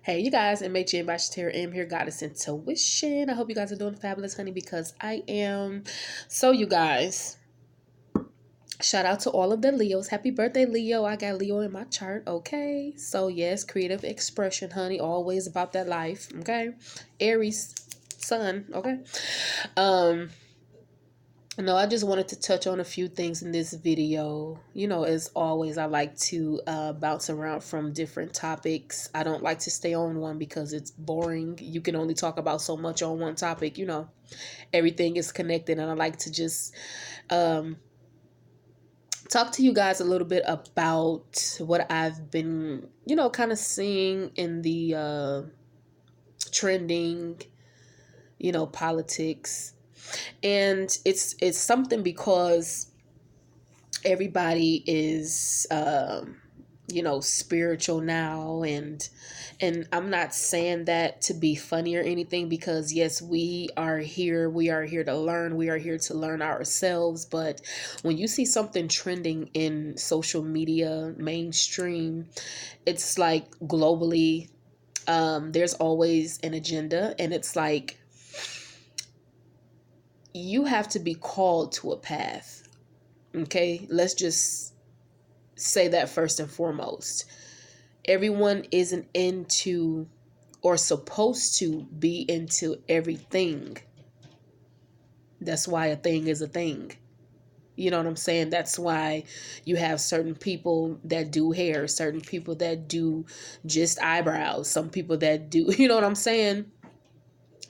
Hey, you guys, MHN by Terra M here, Goddess Intuition. I hope you guys are doing fabulous, honey, because I am. So, you guys, shout out to all of the Leos. Happy birthday, Leo. I got Leo in my chart, okay? So, yes, creative expression, honey, always about that life, okay? Aries, sun, okay? Um, No, I just wanted to touch on a few things in this video. As always, I like to bounce around from different topics. I don't like to stay on one because it's boring. You can only talk about so much on one topic. Everything is connected, and I like to just um, talk to you guys a little bit about what I've been, kind of seeing in the trending, politics. And it's something because everybody is spiritual now, and I'm not saying that to be funny or anything, because yes, we are here to learn, we are here to learn ourselves. But when you see something trending in social media mainstream, it's like globally, there's always an agenda, and it's like you have to be called to a path. Okay, let's just say that first and foremost. Everyone isn't into or supposed to be into everything. That's why a thing is a thing. You know what I'm saying? That's why you have certain people that do hair, certain people that do just eyebrows, some people that do, you know what I'm saying?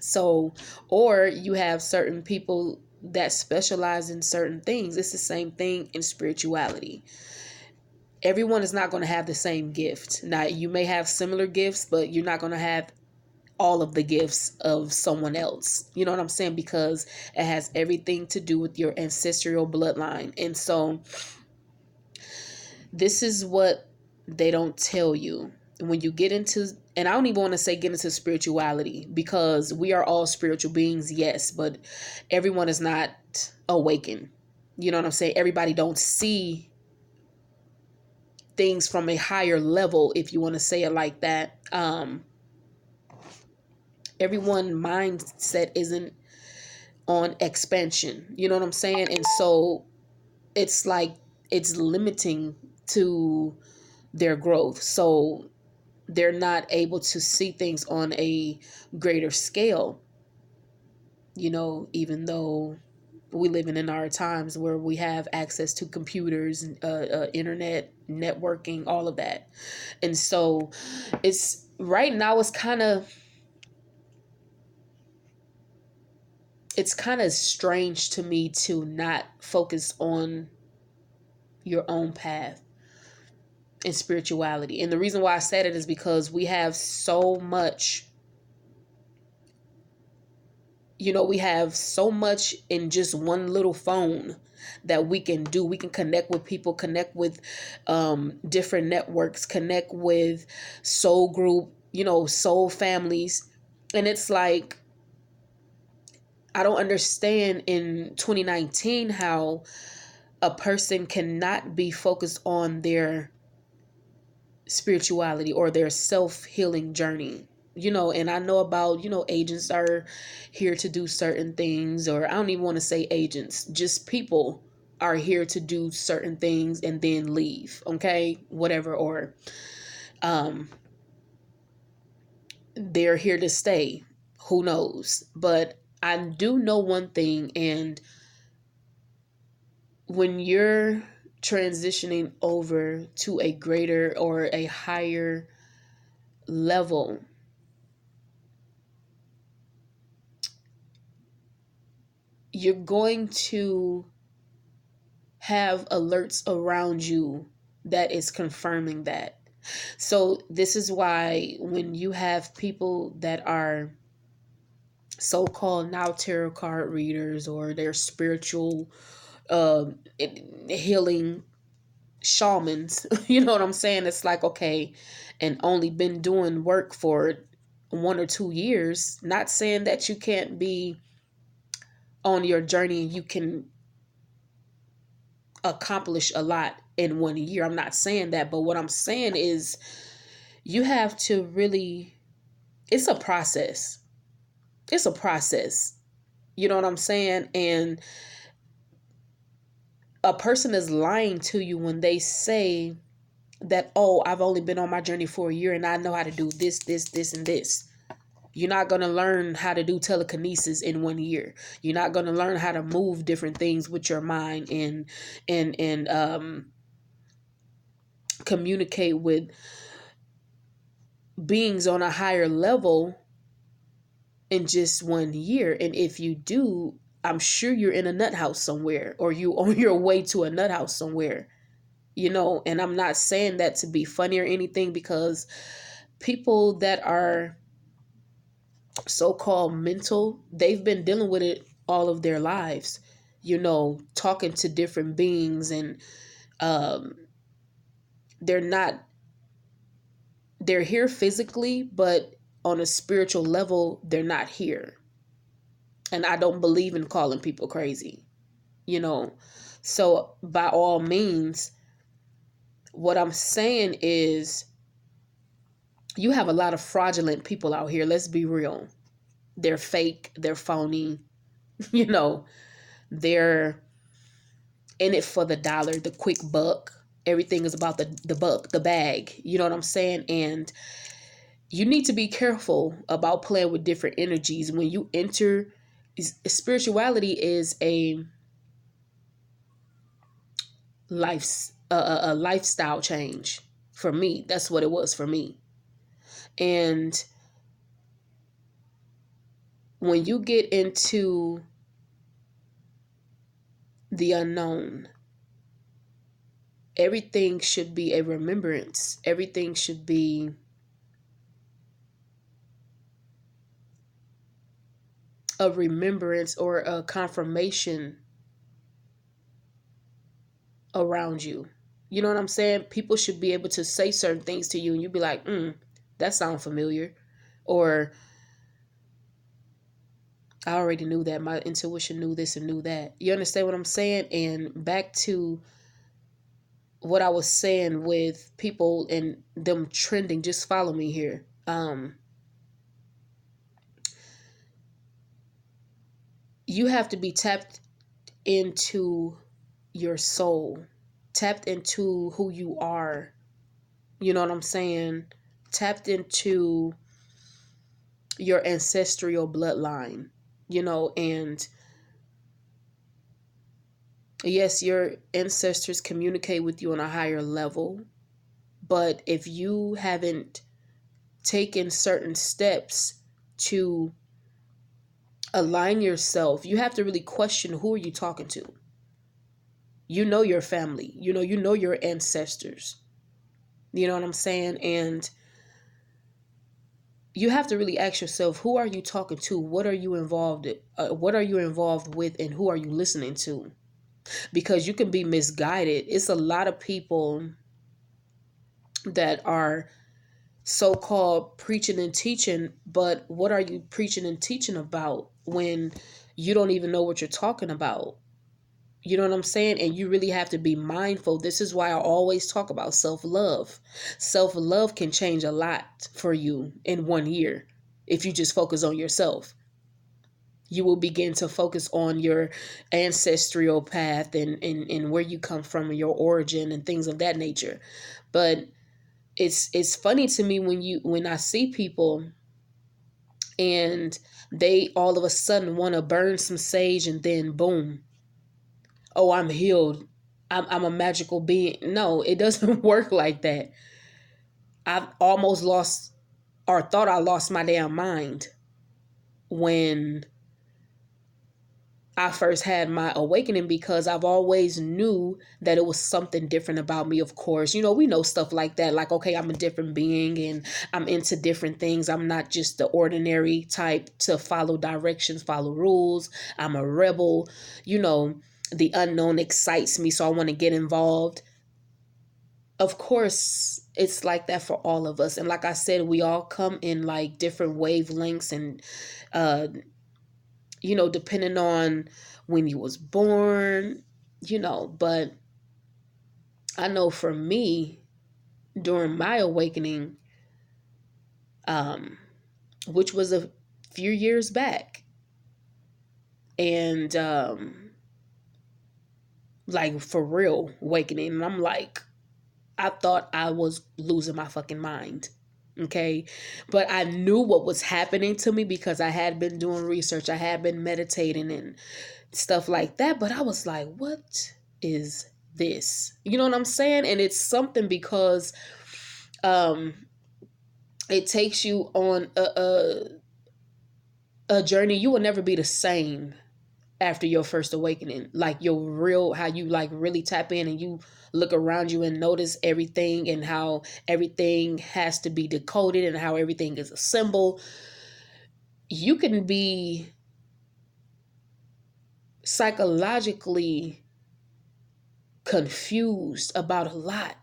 So, or you have certain people that specialize in certain things. It's the same thing in spirituality. Everyone is not going to have the same gift. Now, you may have similar gifts, but you're not going to have all of the gifts of someone else. You know what I'm saying? Because it has everything to do with your ancestral bloodline. And so this is what they don't tell you. When you get into, and I don't even want to say get into spirituality, because we are all spiritual beings, yes, but everyone is not awakened. You know what I'm saying? Everybody don't see things from a higher level, if you want to say it like that. Everyone mindset isn't on expansion. You know what I'm saying? And so it's like it's limiting to their growth. So they're not able to see things on a greater scale, even though we living in our times where we have access to computers, internet, networking, all of that. And so it's right now it's kind of strange to me to not focus on your own path in spirituality. And the reason why I said it is because we have so much, we have so much in just one little phone that we can do. We can connect with people, connect with different networks, connect with soul group, soul families. And it's like, I don't understand in 2019 how a person cannot be focused on their spirituality or their self-healing journey. And I know about, agents are here to do certain things, or I don't even want to say agents, just people are here to do certain things and then leave, okay, whatever, or they're here to stay, who knows. But I do know one thing, and when you're transitioning over to a greater or a higher level, you're going to have alerts around you that is confirming that. So this is why when you have people that are so-called now tarot card readers, or they're spiritual uh, healing shamans, you know what I'm saying? It's like, okay, and only been doing work for 1 or 2 years, not saying that you can't be on your journey and you can accomplish a lot in 1 year. I'm not saying that, but what I'm saying is you have to really it's a process. It's a process. You know what I'm saying? And a person is lying to you when they say that, oh, I've only been on my journey for a year and I know how to do this, this, this, and this. You're not going to learn how to do telekinesis in 1 year. You're not going to learn how to move different things with your mind and communicate with beings on a higher level in just 1 year. And if you do, I'm sure you're in a nut house somewhere, or you on your way to a nut house somewhere, and I'm not saying that to be funny or anything, because people that are so-called mental, they've been dealing with it all of their lives, talking to different beings, and um, they're not, they're here physically, but on a spiritual level, they're not here. And I don't believe in calling people crazy, you know. So by all means, what I'm saying is you have a lot of fraudulent people out here. Let's be real. They're fake, they're phony, you know, they're in it for the dollar, the quick buck. Everything is about the buck, the bag. You know what I'm saying? And you need to be careful about playing with different energies when you enter. Spirituality is a lifestyle change for me. That's what it was for me. And when you get into the unknown, everything should be a remembrance. Everything should be a remembrance or a confirmation around you. You know what I'm saying? People should be able to say certain things to you and you'd be like, that sounds familiar. Or I already knew that. My intuition knew this and knew that. You understand what I'm saying? And back to what I was saying with people and them trending, just follow me here. You have to be tapped into your soul, tapped into who you are. You know what I'm saying? Tapped into your ancestral bloodline, and yes, your ancestors communicate with you on a higher level. But if you haven't taken certain steps to align yourself, you have to really question, who are you talking to? Your family, your ancestors. You know what I'm saying? And you have to really ask yourself, who are you talking to? What are you involved in? What are you involved with, and who are you listening to? Because you can be misguided. It's a lot of people that are so-called preaching and teaching, but what are you preaching and teaching about when you don't even know what you're talking about? You know what I'm saying? And you really have to be mindful. This is why I always talk about self-love. Self-love can change a lot for you in 1 year if you just focus on yourself. You will begin to focus on your ancestral path and where you come from and your origin and things of that nature. But it's funny to me when I see people and they all of a sudden want to burn some sage and then boom, oh, I'm healed. I'm a magical being. No, it doesn't work like that. I've almost lost, or thought I lost my damn mind when I first had my awakening, because I've always knew that it was something different about me. Of course, we know stuff like that. Like, okay, I'm a different being and I'm into different things. I'm not just the ordinary type to follow directions, follow rules. I'm a rebel. The unknown excites me, so I want to get involved. Of course, it's like that for all of us. And like I said, we all come in like different wavelengths and, uh, depending on when you was born, but I know for me, during my awakening, um, which was a few years back. And like for real awakening. And I'm like, I thought I was losing my fucking mind. Okay. But I knew what was happening to me because I had been doing research. I had been meditating and stuff like that. But I was like, what is this? You know what I'm saying? And it's something because um it takes you on a journey. You will never be the same after your first awakening, like your real, how you like really tap in and you look around you and notice everything and how everything has to be decoded and how everything is a symbol. You can be psychologically confused about a lot,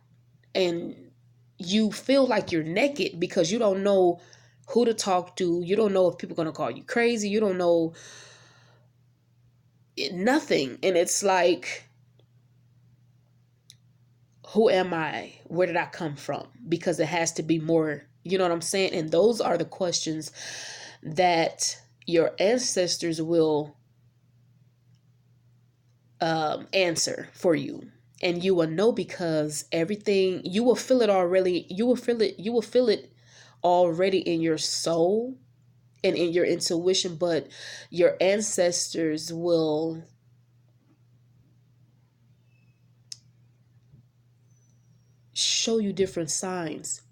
and you feel like you're naked because you don't know who to talk to. You don't know if people are going to call you crazy. You don't know nothing. And it's like, who am I? Where did I come from? Because it has to be more, you know what I'm saying? And those are the questions that your ancestors will answer for you. And you will know because everything, you will feel it already. You will feel it already in your soul and in your intuition, but your ancestors will show you different signs,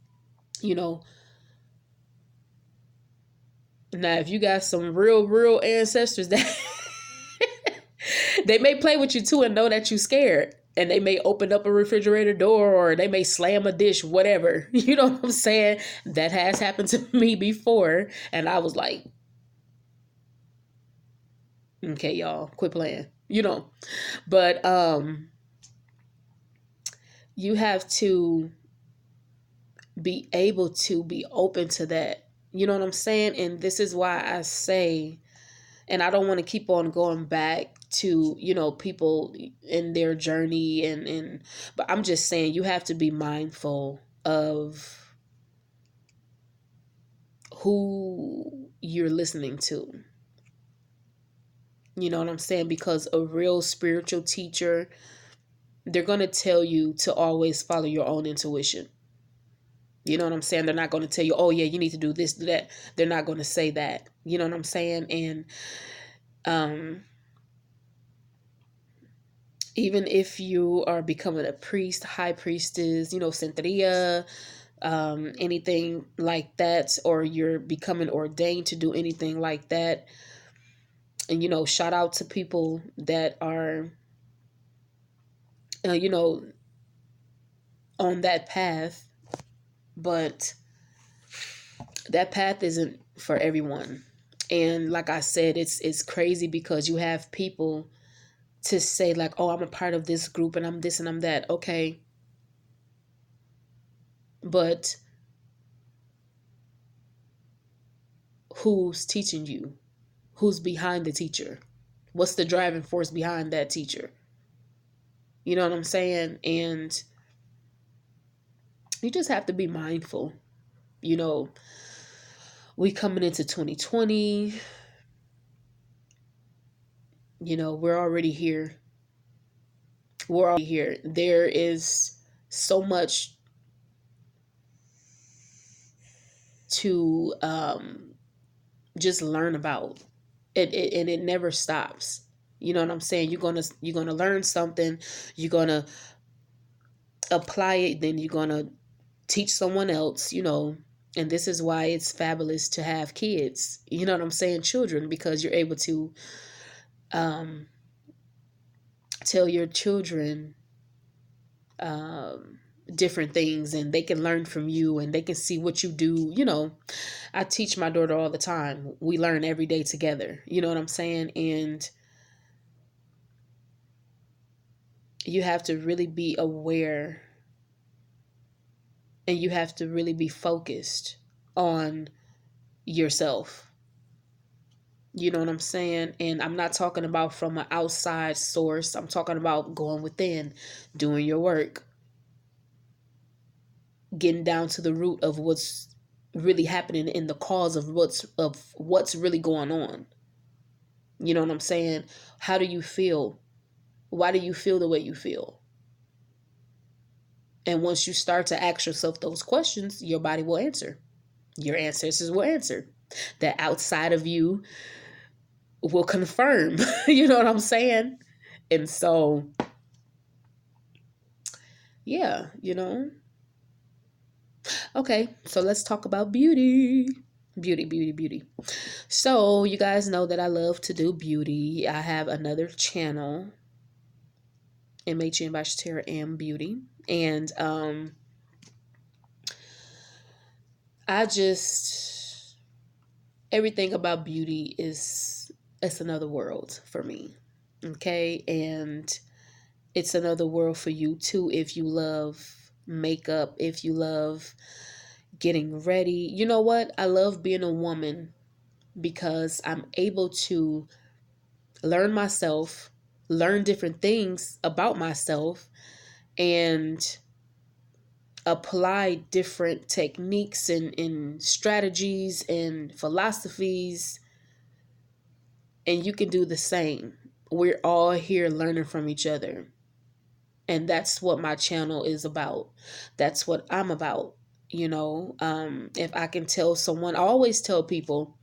you know. Now, if you got some real ancestors that they may play with you too and know that you're scared. And they may open up a refrigerator door or they may slam a dish, whatever. You know what I'm saying? That has happened to me before. And I was like, okay, y'all, quit playing. You know. But you have to be able to be open to that. You know what I'm saying? And this is why I say, and I don't want to keep on going back to, you know, people in their journey and but I'm just saying you have to be mindful of who you're listening to. You know what I'm saying? Because a real spiritual teacher, they're going to tell you to always follow your own intuition. You know what I'm saying? They're not going to tell you, oh yeah, you need to do this, do that. They're not going to say that. You know what I'm saying? And um even if you are becoming a priest, high priestess, you know, Santeria, anything like that, or you're becoming ordained to do anything like that. And, you know, shout out to people that are, you know, on that path, but that path isn't for everyone. And like I said, it's crazy because you have people to say like, oh, I'm a part of this group and I'm this and I'm that. Okay. But who's teaching you? Who's behind the teacher? What's the driving force behind that teacher? You know what I'm saying? And you just have to be mindful. You know, we coming into 2020, you know, we're already here. We're already here. There is so much to just learn about. And it never stops. You know what I'm saying? You're gonna learn something, you're gonna apply it, then you're gonna teach someone else, you know. And this is why it's fabulous to have kids, you know what I'm saying, children, because you're able to um, tell your children um, different things and they can learn from you and they can see what you do, you know. I teach my daughter all the time. We learn every day together, you know what I'm saying. And you have to really be aware and you have to really be focused on yourself. You know what I'm saying? And I'm not talking about from an outside source. I'm talking about going within, doing your work, getting down to the root of what's really happening in the cause of what's really going on. You know what I'm saying? How do you feel? Why do you feel the way you feel? And once you start to ask yourself those questions, your body will answer. Your ancestors will answer. That outside of you will confirm. You know what I'm saying? And so, yeah, Okay, so let's talk about beauty. Beauty, beauty, beauty. So, you guys know that I love to do beauty. I have another channel, Terra and Beauty. And I just everything about beauty is it's another world for me. Okay? And it's another world for you too if you love makeup, if you love getting ready. You know what? I love being a woman because I'm able to learn myself, learn different things about myself, and apply different techniques and strategies and philosophies. And you can do the same. We're all here learning from each other. And that's what my channel is about. That's what I'm about. If I can tell someone, I always tell people,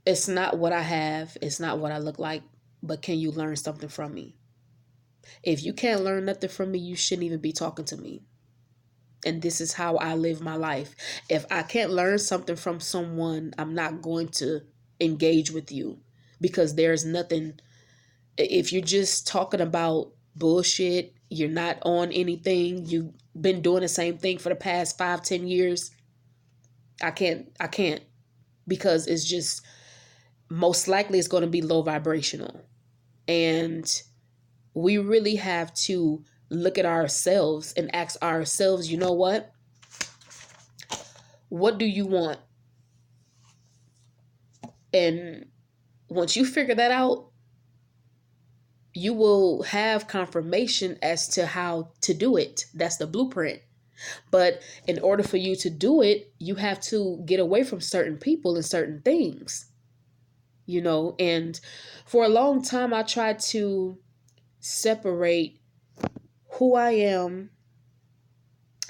it's not what I have, it's not what I look like, but can you learn something from me? If you can't learn nothing from me, you shouldn't even be talking to me. And this is how I live my life. If I can't learn something from someone, I'm not going to engage with you, because there's nothing. If you're just talking about bullshit, you're not on anything, you've been doing the same thing for the past 5-10 years, I can't, because it's just most likely it's going to be low vibrational. And we really have to look at ourselves and ask ourselves, you know what do you want? And once you figure that out, you will have confirmation as to how to do it. That's the blueprint. But in order for you to do it, you have to get away from certain people and certain things. And for a long time, I tried to separate who I am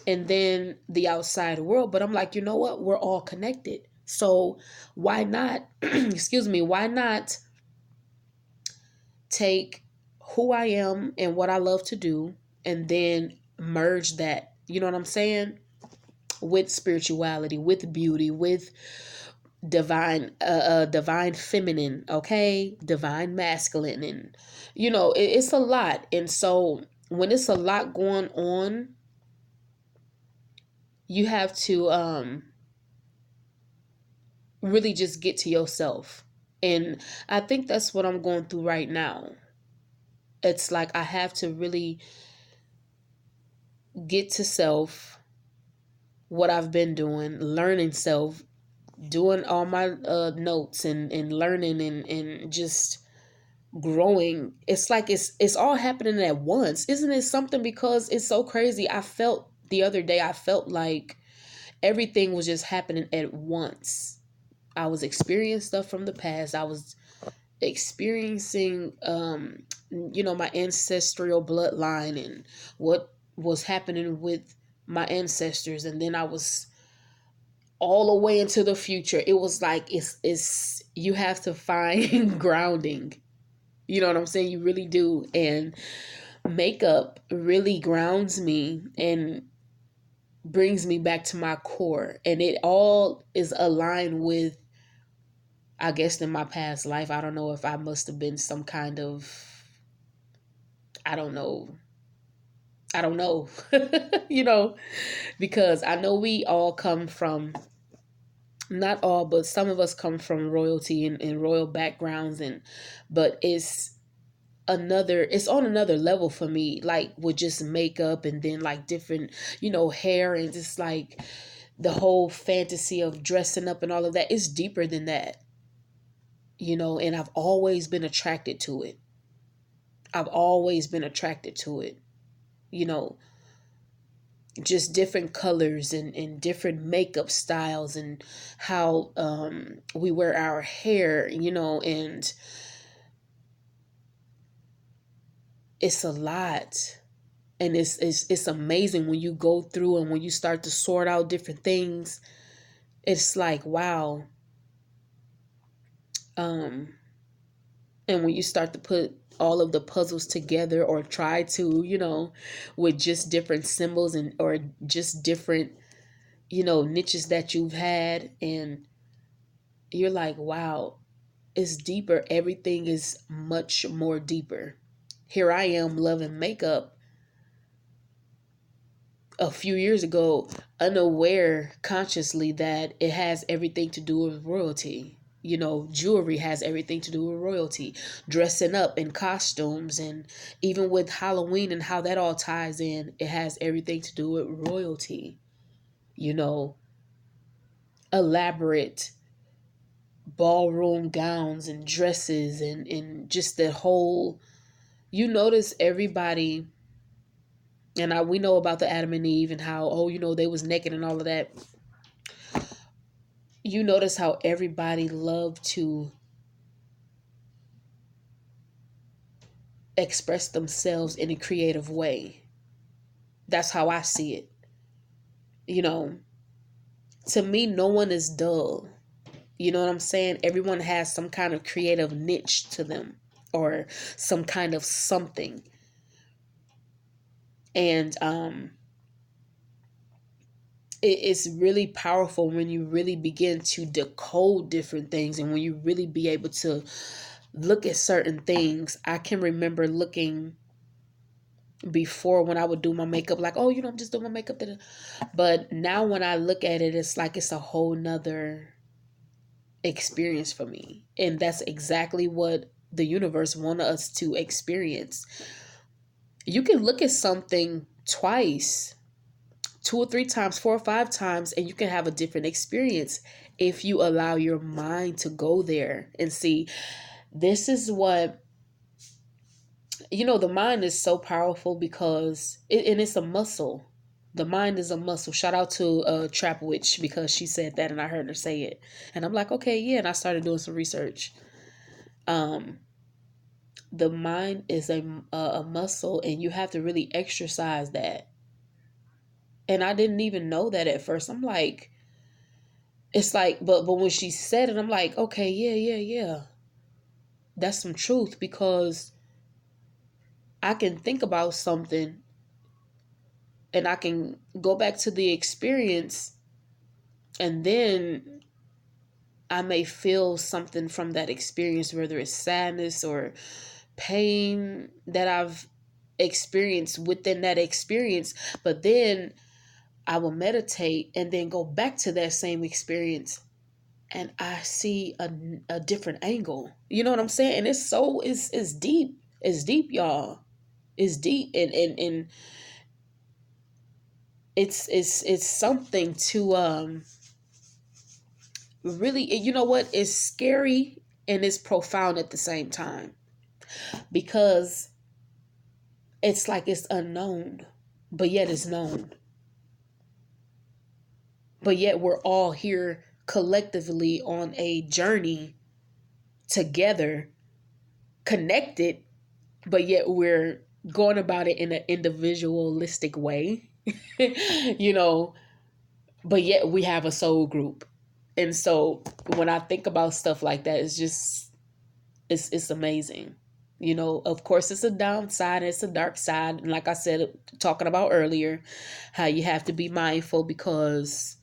and then the outside world. But I'm like, you know what? We're all connected. So why not, excuse me, why not take who I am and what I love to do and then merge that, you know what I'm saying? With spirituality, with beauty, with divine feminine, okay? Divine masculine. And, it's a lot. And so when it's a lot going on, you have to really just get to yourself. And I think that's what I'm going through right now. It's like I have to really get to self, what I've been doing, learning self, doing all my notes and learning and just growing. It's like it's all happening at once. Isn't it something? Because it's so crazy. I felt the other day, I felt like everything was just happening at once. I was experiencing stuff from the past. I was experiencing my ancestral bloodline and what was happening with my ancestors, and then I was all the way into the future. It was like it's you have to find grounding. You know what I'm saying? You really do. And makeup really grounds me and brings me back to my core, and it all is aligned with, I guess, in my past life. I don't know if I must have been some kind of, I don't know. I don't know. you know, because I know we all come from, not all, but some of us come from royalty and royal backgrounds, but it's on another level for me, like with just makeup and then like different, hair, and just like the whole fantasy of dressing up and all of that is deeper than that. And I've always been attracted to it. I've always been attracted to it. You know, just different colors and different makeup styles, and how we wear our hair, and it's a lot. And it's amazing when you go through and when you start to sort out different things. It's like, wow. Um, and when you start to put all of the puzzles together, or try to, with just different symbols, and or just different, niches that you've had, and you're like, wow, it's deeper. Everything is much more deeper. Here I am loving makeup a few years ago, unaware consciously that it has everything to do with royalty. Jewelry has everything to do with royalty, dressing up in costumes, and even with Halloween and how that all ties in, it has everything to do with royalty. You know, elaborate ballroom gowns and dresses, and just the whole, you notice everybody, and we know about the Adam and Eve and how, they was naked and all of that. You notice how everybody loved to express themselves in a creative way. That's how I see it. You know, to me, no one is dull. You know what I'm saying? Everyone has some kind of creative niche to them, or some kind of something. And it's really powerful when you really begin to decode different things, and when you really be able to look at certain things. I can remember looking before, when I would do my makeup, like, oh, I'm just doing my makeup. But now when I look at it, it's like it's a whole nother experience for me. And that's exactly what the universe wanted us to experience. You can look at something twice, two or three times, four or five times, and you can have a different experience if you allow your mind to go there and see. This is what, the mind is so powerful, because and it's a muscle. The mind is a muscle. Shout out to Trap Witch, because she said that and I heard her say it. And I'm like, okay, yeah. And I started doing some research. Um, the mind is a muscle, and you have to really exercise that. And I didn't even know that at first. I'm like, it's like, but when she said it, I'm like, okay, yeah, yeah, yeah. That's some truth, because I can think about something, and I can go back to the experience, and then I may feel something from that experience, whether it's sadness or pain that I've experienced within that experience. But then I will meditate and then go back to that same experience, and I see a different angle. You know what I'm saying? And it's deep. It's deep, y'all. It's deep, and it's something to really, you know what? It's scary and it's profound at the same time, because it's like it's unknown, but yet it's known. But yet we're all here collectively on a journey together, connected, but yet we're going about it in an individualistic way, you know, but yet we have a soul group. And so when I think about stuff like that, it's just, it's amazing. Of course, it's a downside, it's a dark side. And like I said, talking about earlier, how you have to be mindful, because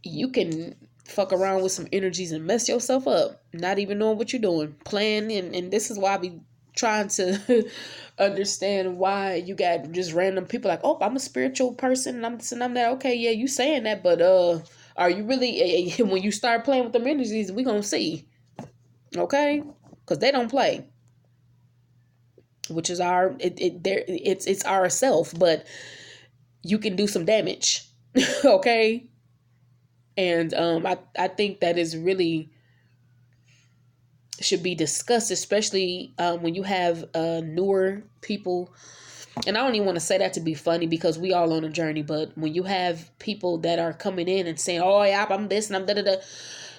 you can fuck around with some energies and mess yourself up, not even knowing what you're doing, playing. And this is why I be trying to understand why you got just random people like, oh, I'm a spiritual person, and I'm this and I'm that. Okay, yeah, you saying that, but are you really? When you start playing with them energies, we gonna see. Okay, because they don't play, which is it's our self, but you can do some damage. Okay. And I think that is really should be discussed, especially when you have newer people And I don't even want to say that to be funny because we all on a journey. But when you have people that are coming in and saying, "Oh yeah, I'm this and I'm da da da,"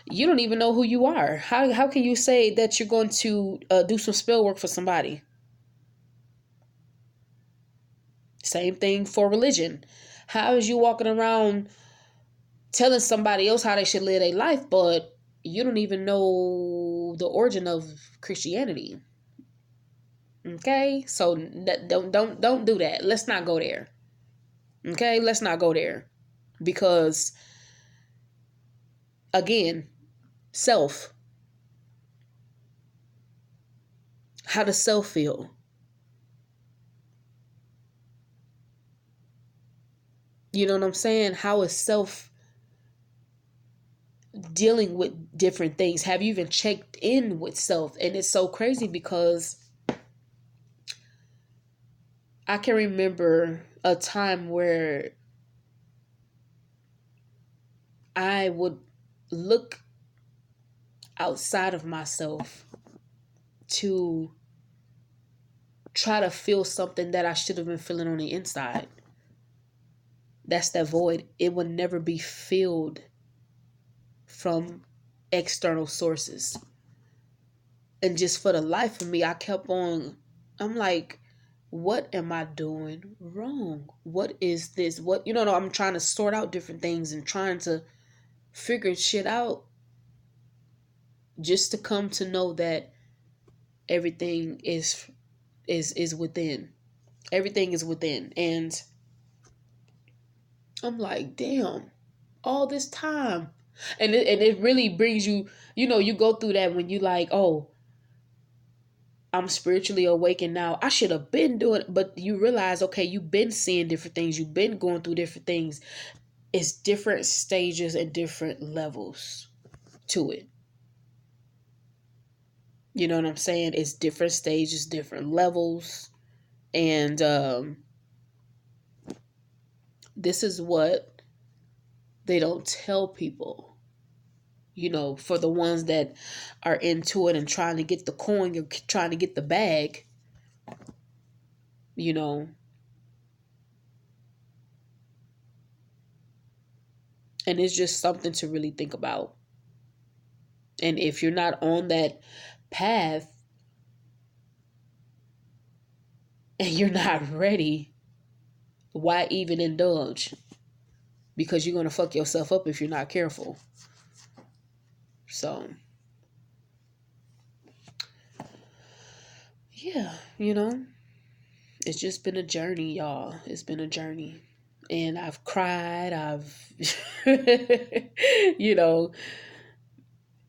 you don't even know who you are. How can you say that you're going to do some spell work for somebody? Same thing for religion. How is you walking around telling somebody else how they should live their life, but you don't even know the origin of Christianity? Okay, so don't do that. Let's not go there. Okay, let's not go there because again, self. How does self feel? You know what I'm saying? How is self dealing with different things? Have you even checked in with self? And it's so crazy because I can remember a time where I would look outside of myself to try to feel something that I should have been feeling on the inside. That's that void. It would never be filled from external sources. And just for the life of me, I kept on, I'm like, what am I doing wrong? What is this? What, no, I'm trying to sort out different things and trying to figure shit out just to come to know that everything is within. Everything is within. And I'm like, damn, all this time. And it really brings you, you go through that when you like, oh, I'm spiritually awakened now. I should have been doing it. But you realize, okay, you've been seeing different things. You've been going through different things. It's different stages and different levels to it. You know what I'm saying? It's different stages, different levels. And this is what they don't tell people. For the ones that are into it and trying to get the coin or trying to get the bag, you know, and it's just something to really think about. And if you're not on that path and you're not ready, why even indulge? Because you're going to fuck yourself up if you're not careful. So, yeah, it's just been a journey, y'all. It's been a journey. And I've cried. I've, you know,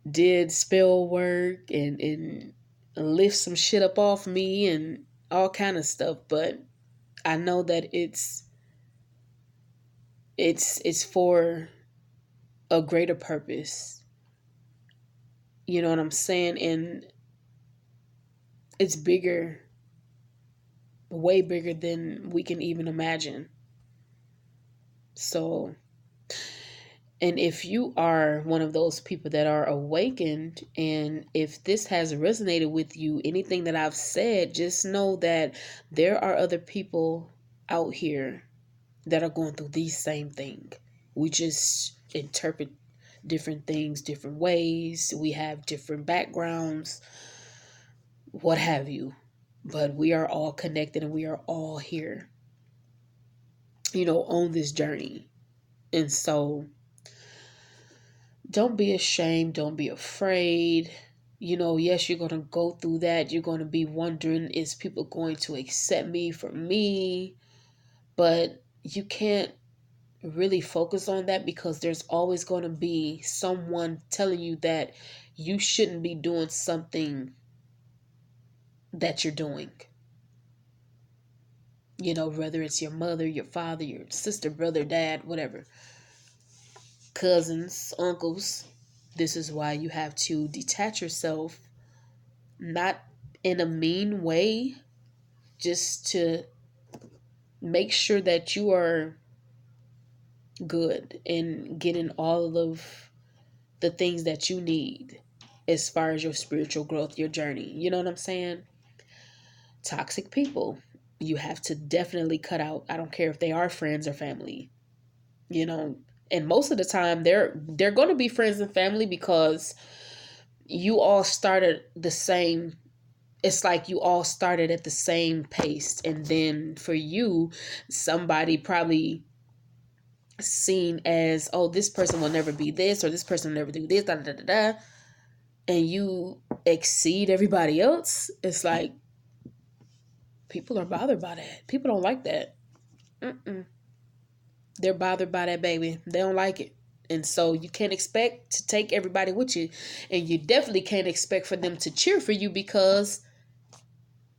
did spell work and lift some shit up off me and all kind of stuff. But I know that it's for a greater purpose. You know what I'm saying? And it's bigger, way bigger than we can even imagine. So, and if you are one of those people that are awakened, and if this has resonated with you, anything that I've said, just know that there are other people out here that are going through the same thing. We just interpret different things different ways. We have different backgrounds, what have you. But we are all connected and we are all here, on this journey. And so don't be ashamed. Don't be afraid. Yes, you're going to go through that. You're going to be wondering, is people going to accept me for me? But you can't really focus on that because there's always going to be someone telling you that you shouldn't be doing something that you're doing. Whether it's your mother, your father, your sister, brother, dad, whatever, cousins, uncles. This is why you have to detach yourself, not in a mean way, just to make sure that you are good and getting all of the things that you need as far as your spiritual growth, your journey. You know what I'm saying? Toxic people. You have to definitely cut out, I don't care if they are friends or family, you know. And most of the time they're going to be friends and family because you all started the same. It's like you all started at the same pace, and then for you, somebody probably seen as, oh, this person will never be this, or this person will never do this, da da da da, and you exceed everybody else. It's like people are bothered by that. People don't like that. Mm-mm. They're bothered by that, baby. They don't like it. And so you can't expect to take everybody with you. And you definitely can't expect for them to cheer for you because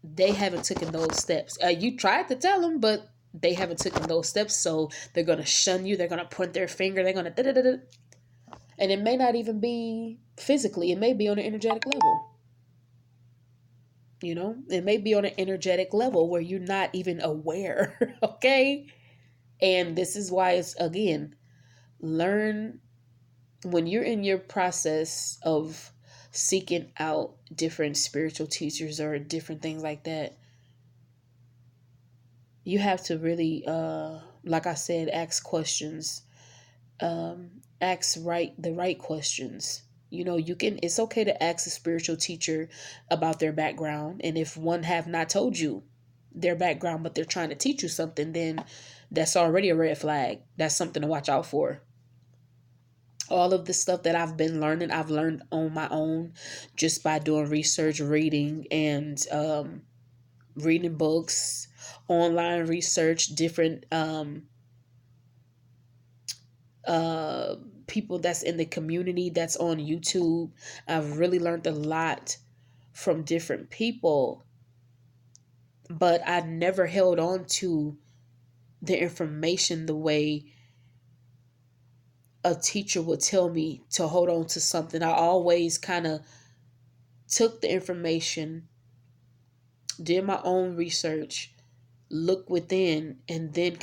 they haven't taken those steps. You tried to tell them, but they haven't taken those steps. So they're going to shun you. They're going to point their finger. They're going to da-da-da-da. And it may not even be physically. It may be on an energetic level. You know, it may be on an energetic level where you're not even aware. Okay. And this is why it's, again, learn when you're in your process of seeking out different spiritual teachers or different things like that, you have to really, like I said, ask questions, ask the right questions. You know, you can, it's okay to ask a spiritual teacher about their background. And if one have not told you their background, but they're trying to teach you something, then that's already a red flag. That's something to watch out for. All of the stuff that I've been learning, I've learned on my own just by doing research, reading, and reading books, online research, different uh, people that's in the community that's on YouTube. I've really learned a lot from different people, but I never held on to the information the way a teacher would tell me to hold on to something. I always kind of took the information, did my own research, looked within, and then